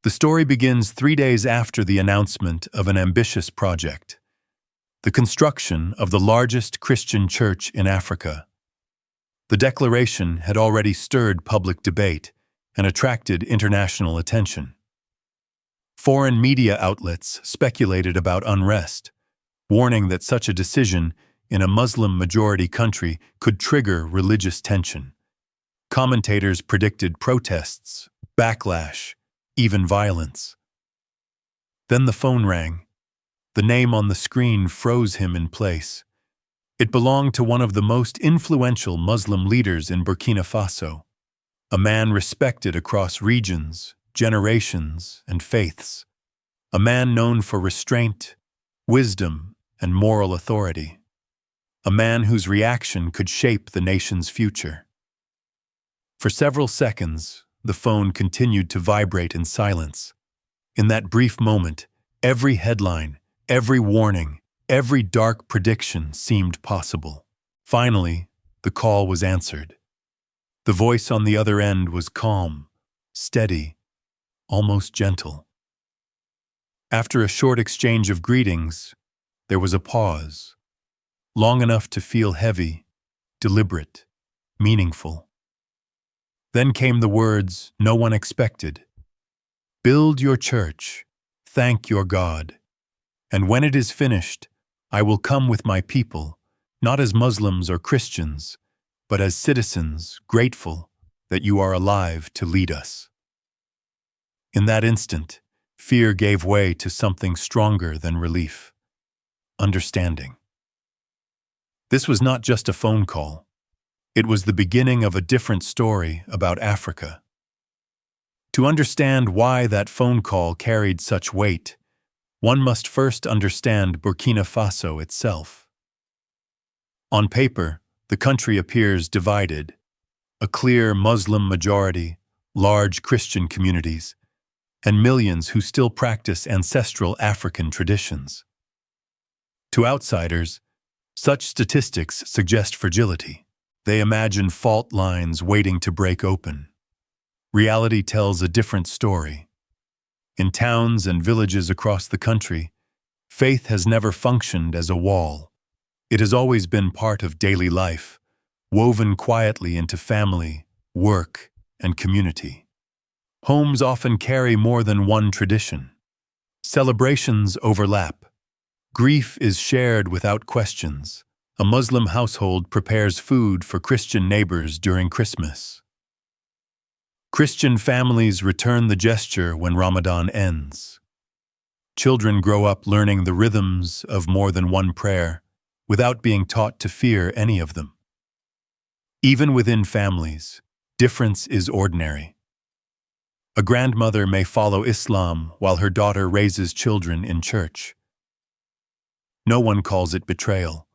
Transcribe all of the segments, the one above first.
The story begins 3 days after the announcement of an ambitious project, the construction of the largest Christian church in Africa. The declaration had already stirred public debate and attracted international attention. Foreign media outlets speculated about unrest, warning that such a decision in a Muslim-majority country could trigger religious tension. Commentators predicted protests, backlash, even violence. Then the phone rang. The name on the screen froze him in place. It belonged to one of the most influential Muslim leaders in Burkina Faso, a man respected across regions, generations, and faiths, a man known for restraint, wisdom, and moral authority, a man whose reaction could shape the nation's future. For several seconds, the phone continued to vibrate in silence. In that brief moment, every headline, every warning, every dark prediction seemed possible. Finally, the call was answered. The voice on the other end was calm, steady, almost gentle. After a short exchange of greetings, there was a pause, long enough to feel heavy, deliberate, meaningful. Then came the words no one expected. "Build your church, thank your God, and when it is finished, I will come with my people, not as Muslims or Christians, but as citizens grateful that you are alive to lead us." In that instant, fear gave way to something stronger than relief: understanding. This was not just a phone call. It was the beginning of a different story about Africa. To understand why that phone call carried such weight, one must first understand Burkina Faso itself. On paper, the country appears divided: a clear Muslim majority, large Christian communities, and millions who still practice ancestral African traditions. To outsiders, such statistics suggest fragility. They imagine fault lines waiting to break open. Reality tells a different story. In towns and villages across the country, faith has never functioned as a wall. It has always been part of daily life, woven quietly into family, work, and community. Homes often carry more than one tradition. Celebrations overlap. Grief is shared without questions. A Muslim household prepares food for Christian neighbors during Christmas. Christian families return the gesture when Ramadan ends. Children grow up learning the rhythms of more than one prayer, without being taught to fear any of them. Even within families, difference is ordinary. A grandmother may follow Islam while her daughter raises children in church. No one calls it betrayal.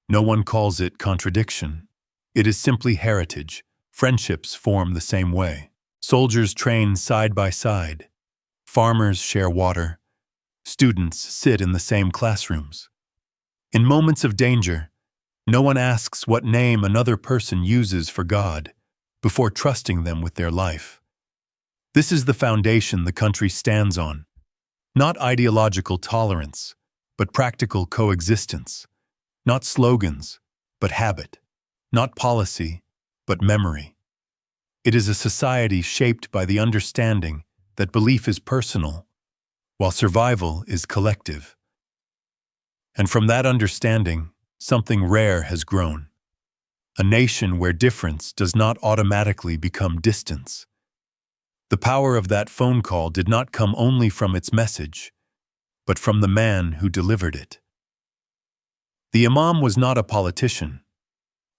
No one calls it contradiction. It is simply heritage. Friendships form the same way. Soldiers train side by side. Farmers share water. Students sit in the same classrooms. In moments of danger, no one asks what name another person uses for God before trusting them with their life. This is the foundation the country stands on. Not ideological tolerance, but practical coexistence. Not slogans, but habit. Not policy, but memory. It is a society shaped by the understanding that belief is personal, while survival is collective. And from that understanding, something rare has grown. A nation where difference does not automatically become distance. The power of that phone call did not come only from its message, but from the man who delivered it. The Imam was not a politician.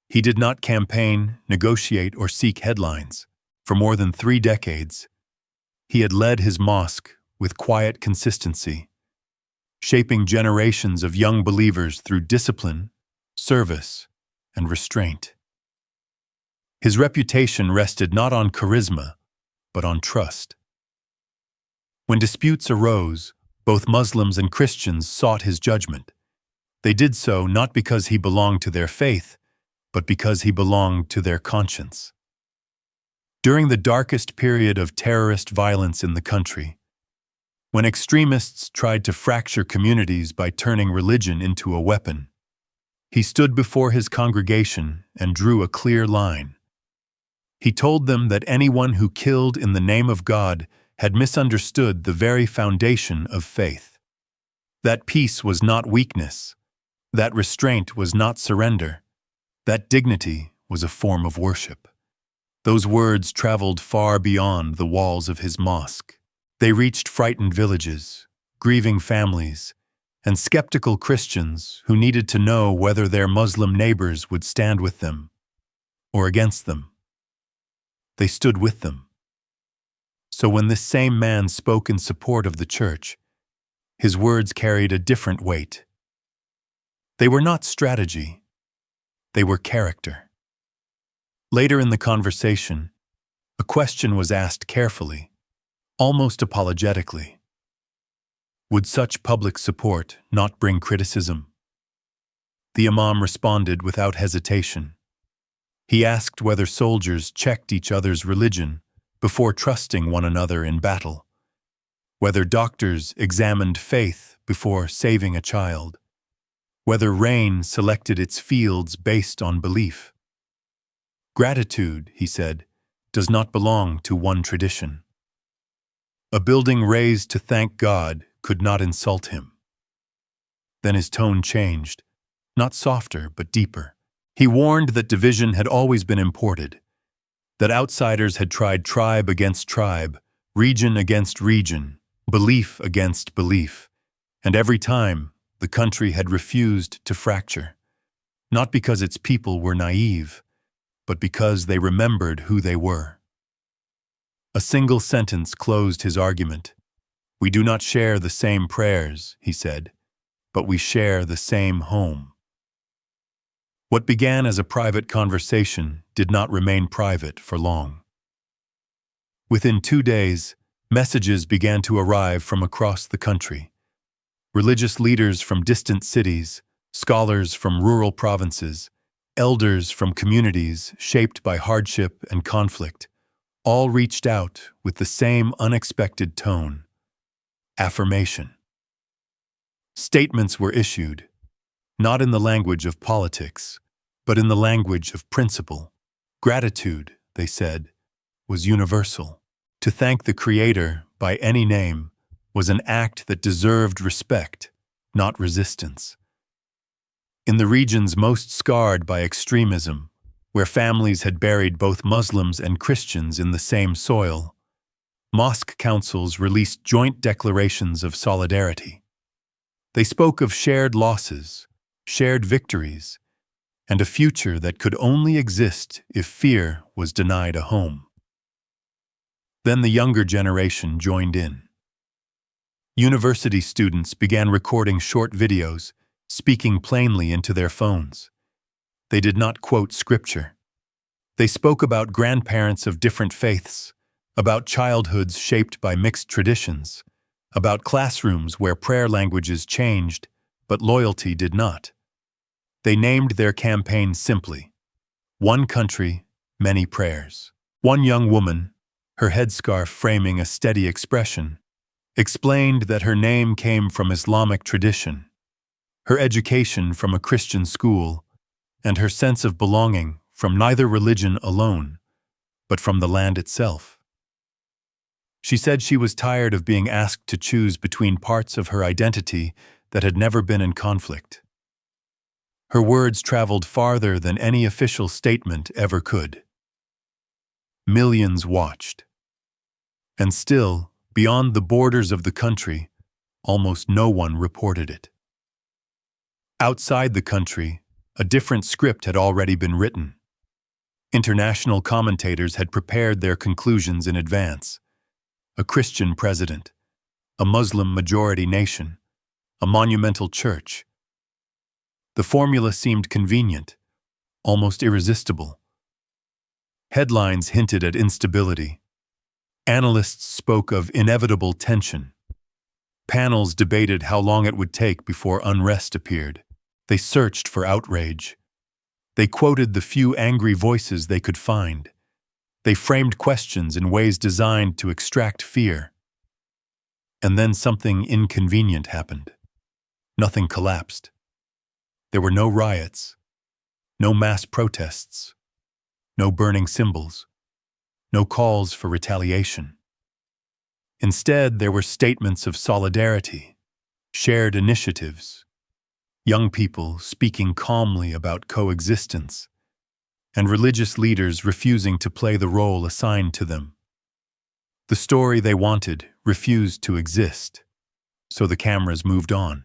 He did not campaign, negotiate, or seek headlines. For more than 3 decades, he had led his mosque with quiet consistency, shaping generations of young believers through discipline, service, and restraint. His reputation rested not on charisma, but on trust. When disputes arose, both Muslims and Christians sought his judgment. They did so not because he belonged to their faith, but because he belonged to their conscience. During the darkest period of terrorist violence in the country, when extremists tried to fracture communities by turning religion into a weapon, he stood before his congregation and drew a clear line. He told them that anyone who killed in the name of God had misunderstood the very foundation of faith. That peace was not weakness, that restraint was not surrender, that dignity was a form of worship. Those words traveled far beyond the walls of his mosque. They reached frightened villages, grieving families, and skeptical Christians who needed to know whether their Muslim neighbors would stand with them or against them. They stood with them. So when this same man spoke in support of the church, his words carried a different weight. They were not strategy, they were character. Later in the conversation, a question was asked carefully, almost apologetically. Would such public support not bring criticism? The Imam responded without hesitation. He asked whether soldiers checked each other's religion before trusting one another in battle, whether doctors examined faith before saving a child, whether rain selected its fields based on belief. Gratitude, he said, does not belong to one tradition. A building raised to thank God could not insult him. Then his tone changed, not softer but deeper. He warned that division had always been imported, that outsiders had tried tribe against tribe, region against region, belief against belief, and every time the country had refused to fracture, not because its people were naive, but because they remembered who they were. A single sentence closed his argument. We do not share the same prayers, he said, but we share the same home. What began as a private conversation did not remain private for long. Within 2 days, messages began to arrive from across the country. Religious leaders from distant cities, scholars from rural provinces, elders from communities shaped by hardship and conflict, all reached out with the same unexpected tone: affirmation. Statements were issued, not in the language of politics, but in the language of principle. Gratitude, they said, was universal. To thank the Creator by any name was an act that deserved respect, not resistance. In the regions most scarred by extremism, where families had buried both Muslims and Christians in the same soil, mosque councils released joint declarations of solidarity. They spoke of shared losses, shared victories, and a future that could only exist if fear was denied a home. Then the younger generation joined in. University students began recording short videos, speaking plainly into their phones. They did not quote scripture. They spoke about grandparents of different faiths, about childhoods shaped by mixed traditions, about classrooms where prayer languages changed, but loyalty did not. They named their campaign simply, One Country, Many Prayers. One young woman, her headscarf framing a steady expression, explained that her name came from Islamic tradition, her education from a Christian school, and her sense of belonging from neither religion alone, but from the land itself. She said she was tired of being asked to choose between parts of her identity that had never been in conflict. Her words traveled farther than any official statement ever could. Millions watched. And still, beyond the borders of the country, almost no one reported it. Outside the country, a different script had already been written. International commentators had prepared their conclusions in advance. A Christian president, a Muslim-majority nation, a monumental church. The formula seemed convenient, almost irresistible. Headlines hinted at instability. Analysts spoke of inevitable tension. Panels debated how long it would take before unrest appeared. They searched for outrage. They quoted the few angry voices they could find. They framed questions in ways designed to extract fear. And then something inconvenient happened. Nothing collapsed. There were no riots, no mass protests, no burning symbols, no calls for retaliation. Instead, there were statements of solidarity, shared initiatives, young people speaking calmly about coexistence, and religious leaders refusing to play the role assigned to them. The story they wanted refused to exist, so the cameras moved on.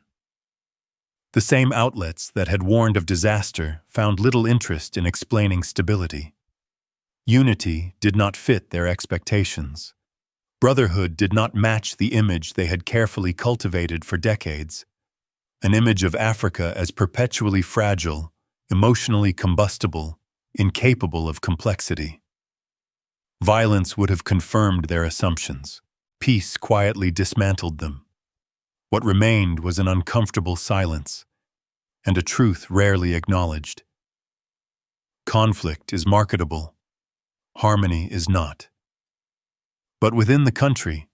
The same outlets that had warned of disaster found little interest in explaining stability. Unity did not fit their expectations. Brotherhood did not match the image they had carefully cultivated for decades, an image of Africa as perpetually fragile, emotionally combustible, incapable of complexity. Violence would have confirmed their assumptions. Peace quietly dismantled them. What remained was an uncomfortable silence, and a truth rarely acknowledged. Conflict is marketable. Harmony is not. But within the country,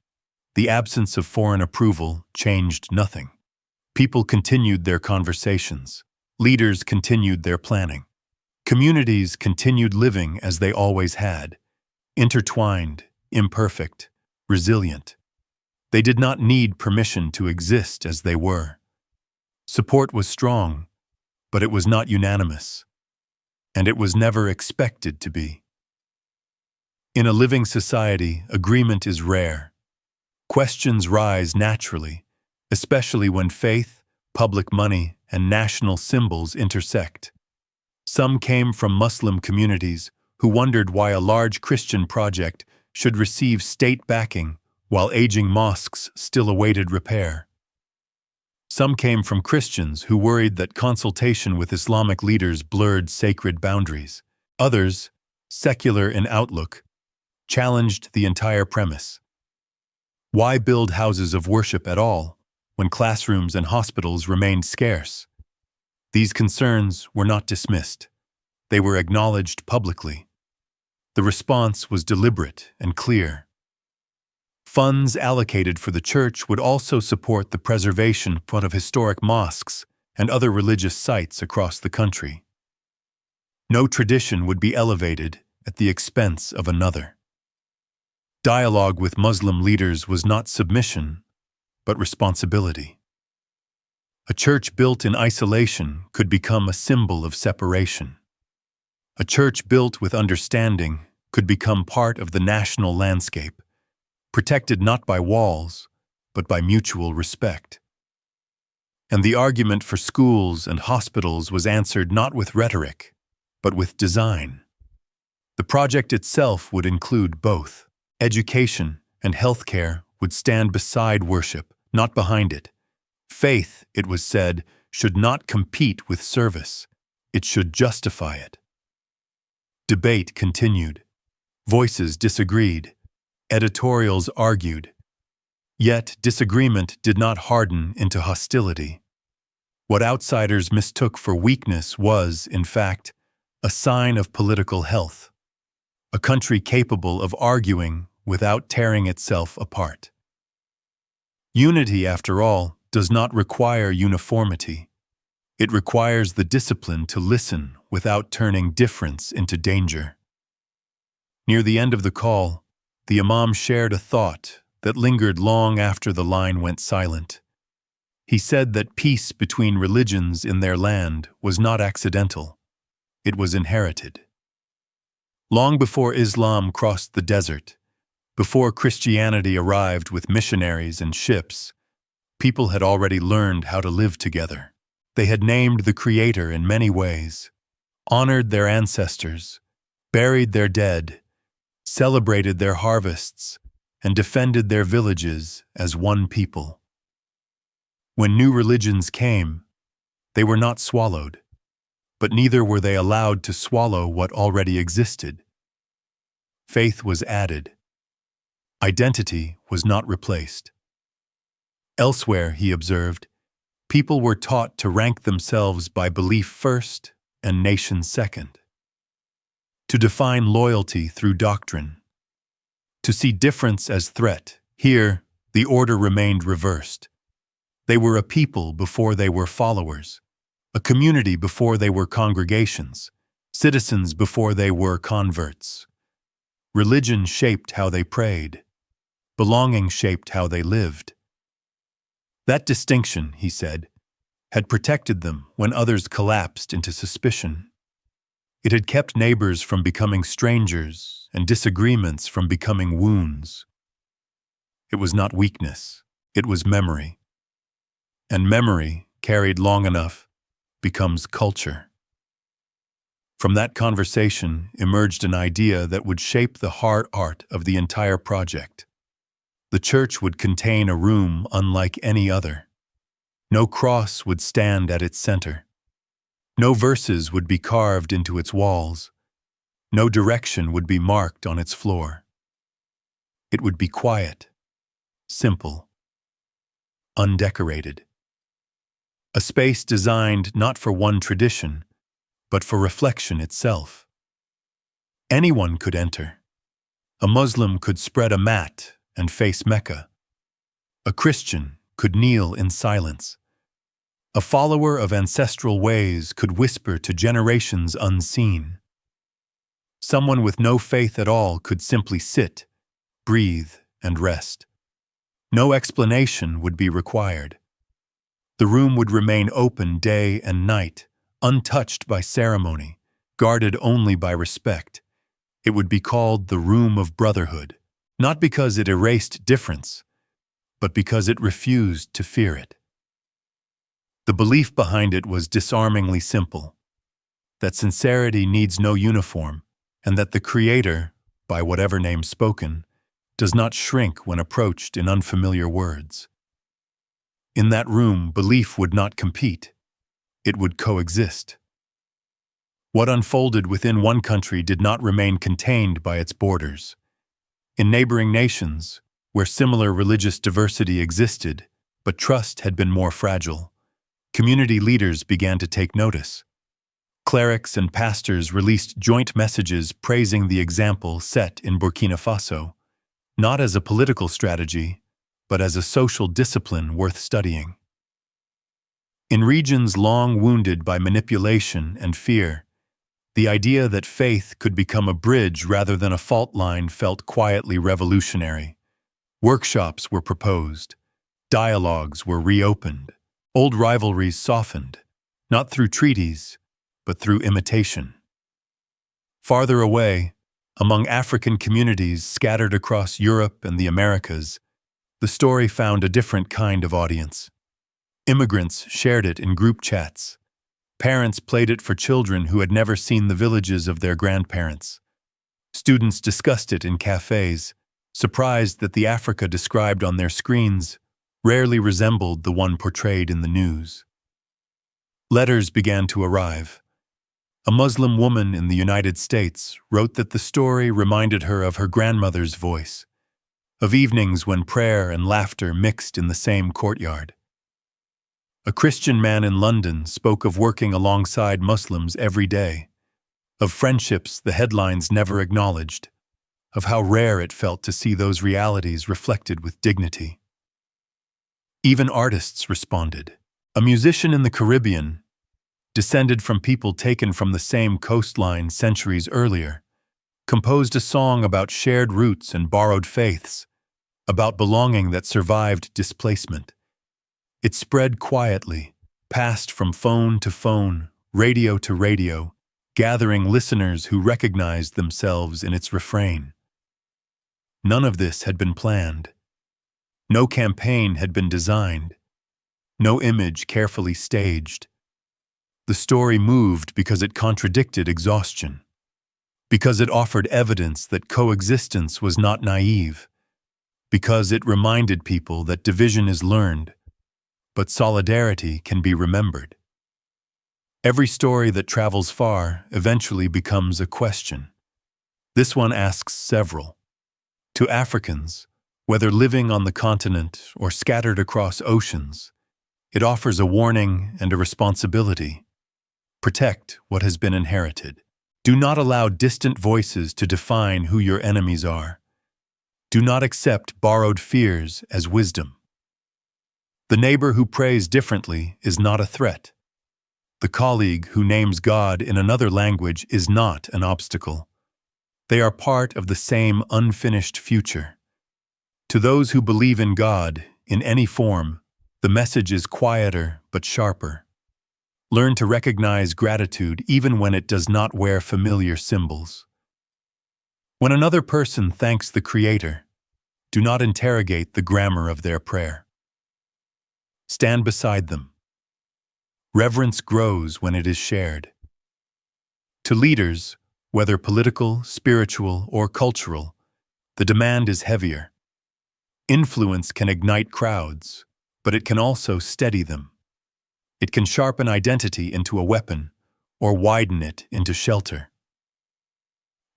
the absence of foreign approval changed nothing. People continued their conversations. Leaders continued their planning. Communities continued living as they always had, intertwined, imperfect, resilient. They did not need permission to exist as they were. Support was strong, but it was not unanimous, and it was never expected to be. In a living society, agreement is rare. Questions rise naturally, especially when faith, public money, and national symbols intersect. Some came from Muslim communities who wondered why a large Christian project should receive state backing while aging mosques still awaited repair. Some came from Christians who worried that consultation with Islamic leaders blurred sacred boundaries. Others, secular in outlook, challenged the entire premise. Why build houses of worship at all when classrooms and hospitals remained scarce? These concerns were not dismissed. They were acknowledged publicly. The response was deliberate and clear. Funds allocated for the church would also support the preservation of historic mosques and other religious sites across the country. No tradition would be elevated at the expense of another. Dialogue with Muslim leaders was not submission, but responsibility. A church built in isolation could become a symbol of separation. A church built with understanding could become part of the national landscape, protected not by walls, but by mutual respect. And the argument for schools and hospitals was answered not with rhetoric, but with design. The project itself would include both. Education and healthcare would stand beside worship, not behind it. Faith, it was said, should not compete with service. It should justify it. Debate continued. Voices disagreed. Editorials argued. Yet disagreement did not harden into hostility. What outsiders mistook for weakness was, in fact, a sign of political health. A country capable of arguing without tearing itself apart. Unity, after all, does not require uniformity. It requires the discipline to listen without turning difference into danger. Near the end of the call, the Imam shared a thought that lingered long after the line went silent. He said that peace between religions in their land was not accidental. It was inherited. Long before Islam crossed the desert, before Christianity arrived with missionaries and ships, people had already learned how to live together. They had named the Creator in many ways, honored their ancestors, buried their dead, celebrated their harvests, and defended their villages as one people. When new religions came, they were not swallowed, but neither were they allowed to swallow what already existed. Faith was added. Identity was not replaced. Elsewhere, he observed, people were taught to rank themselves by belief first and nation second. to define loyalty through doctrine, to see difference as threat. Here, the order remained reversed. They were a people before they were followers, a community before they were congregations, citizens before they were converts. Religion shaped how they prayed. Belonging shaped how they lived. That distinction, he said, had protected them when others collapsed into suspicion. It had kept neighbors from becoming strangers and disagreements from becoming wounds. It was not weakness, it was memory. And memory, carried long enough, becomes culture. From that conversation emerged an idea that would shape the hard art of the entire project. The church would contain a room unlike any other. No cross would stand at its center. No verses would be carved into its walls. No direction would be marked on its floor. It would be quiet, simple, undecorated. A space designed not for one tradition, but for reflection itself. Anyone could enter. A Muslim could spread a mat and face Mecca. A Christian could kneel in silence. A follower of ancestral ways could whisper to generations unseen. Someone with no faith at all could simply sit, breathe, and rest. No explanation would be required. The room would remain open day and night, untouched by ceremony, guarded only by respect. It would be called the Room of Brotherhood, not because it erased difference, but because it refused to fear it. The belief behind it was disarmingly simple, that sincerity needs no uniform, and that the Creator, by whatever name spoken, does not shrink when approached in unfamiliar words. In that room, belief would not compete. It would coexist. What unfolded within one country did not remain contained by its borders. In neighboring nations, where similar religious diversity existed, but trust had been more fragile, community leaders began to take notice. Clerics and pastors released joint messages praising the example set in Burkina Faso, not as a political strategy, but as a social discipline worth studying. In regions long wounded by manipulation and fear, the idea that faith could become a bridge rather than a fault line felt quietly revolutionary. Workshops were proposed. Dialogues were reopened. Old rivalries softened, not through treaties, but through imitation. Farther away, among African communities scattered across Europe and the Americas, the story found a different kind of audience. Immigrants shared it in group chats. Parents played it for children who had never seen the villages of their grandparents. Students discussed it in cafes, surprised that the Africa described on their screens rarely resembled the one portrayed in the news. Letters began to arrive. A Muslim woman in the United States wrote that the story reminded her of her grandmother's voice, of evenings when prayer and laughter mixed in the same courtyard. A Christian man in London spoke of working alongside Muslims every day, of friendships the headlines never acknowledged, of how rare it felt to see those realities reflected with dignity. Even artists responded. A musician in the Caribbean, descended from people taken from the same coastline centuries earlier, composed a song about shared roots and borrowed faiths, about belonging that survived displacement. It spread quietly, passed from phone to phone, radio to radio, gathering listeners who recognized themselves in its refrain. None of this had been planned. No campaign had been designed. No image carefully staged. The story moved because it contradicted exhaustion, because it offered evidence that coexistence was not naive, because it reminded people that division is learned, but solidarity can be remembered. Every story that travels far eventually becomes a question. This one asks several. To Africans, whether living on the continent or scattered across oceans, it offers a warning and a responsibility. Protect what has been inherited. Do not allow distant voices to define who your enemies are. Do not accept borrowed fears as wisdom. The neighbor who prays differently is not a threat. The colleague who names God in another language is not an obstacle. They are part of the same unfinished future. To those who believe in God, in any form, the message is quieter but sharper. Learn to recognize gratitude even when it does not wear familiar symbols. When another person thanks the Creator, do not interrogate the grammar of their prayer. Stand beside them. Reverence grows when it is shared. To leaders, whether political, spiritual, or cultural, the demand is heavier. Influence can ignite crowds, but it can also steady them. It can sharpen identity into a weapon, or widen it into shelter.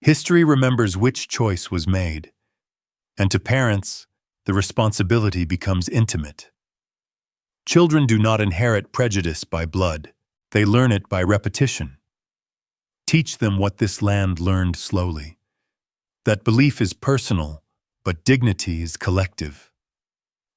History remembers which choice was made, and to parents, the responsibility becomes intimate. Children do not inherit prejudice by blood, they learn it by repetition. Teach them what this land learned slowly, that belief is personal, but dignity is collective.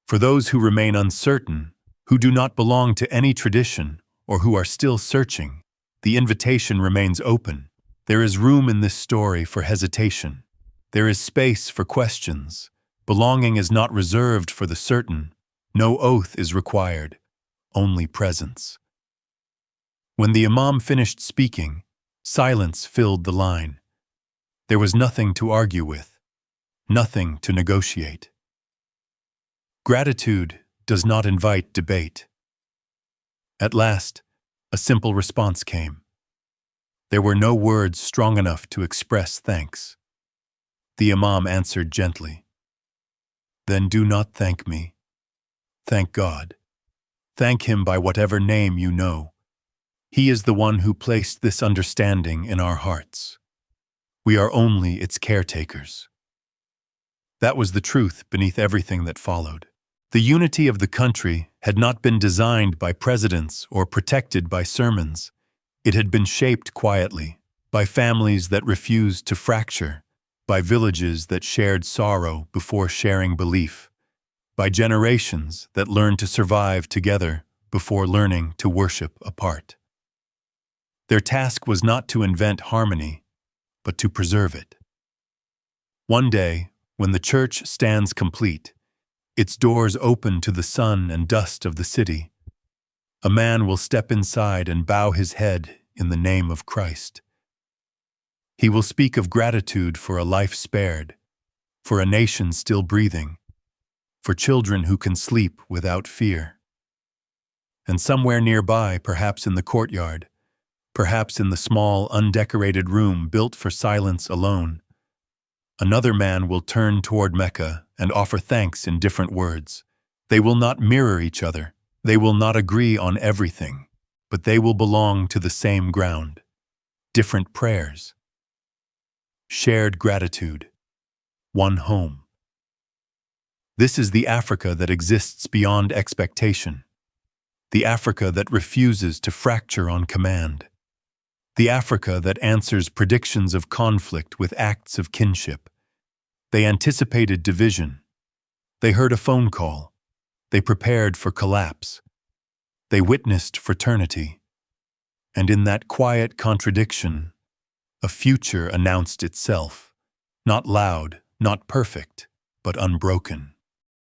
For those who remain uncertain, who do not belong to any tradition, or who are still searching, the invitation remains open. There is room in this story for hesitation. There is space for questions. Belonging is not reserved for the certain. No oath is required, only presence. When the Imam finished speaking, silence filled the line. There was nothing to argue with, nothing to negotiate. Gratitude does not invite debate. At last, a simple response came. There were no words strong enough to express thanks. The Imam answered gently, "Then do not thank me. Thank God. Thank Him by whatever name you know. He is the one who placed this understanding in our hearts. We are only its caretakers." That was the truth beneath everything that followed. The unity of the country had not been designed by presidents or protected by sermons. It had been shaped quietly, by families that refused to fracture, by villages that shared sorrow before sharing belief, by generations that learned to survive together before learning to worship apart. Their task was not to invent harmony, but to preserve it. One day, when the church stands complete, its doors open to the sun and dust of the city, a man will step inside and bow his head in the name of Christ. He will speak of gratitude for a life spared, for a nation still breathing, for children who can sleep without fear. And somewhere nearby, perhaps in the courtyard, perhaps in the small, undecorated room built for silence alone, another man will turn toward Mecca and offer thanks in different words. They will not mirror each other. They will not agree on everything, but they will belong to the same ground. Different prayers. Shared gratitude. One home. This is the Africa that exists beyond expectation. The Africa that refuses to fracture on command. The Africa that answers predictions of conflict with acts of kinship. They anticipated division. They heard a phone call. They prepared for collapse. They witnessed fraternity. And in that quiet contradiction, a future announced itself, not loud, not perfect, but unbroken.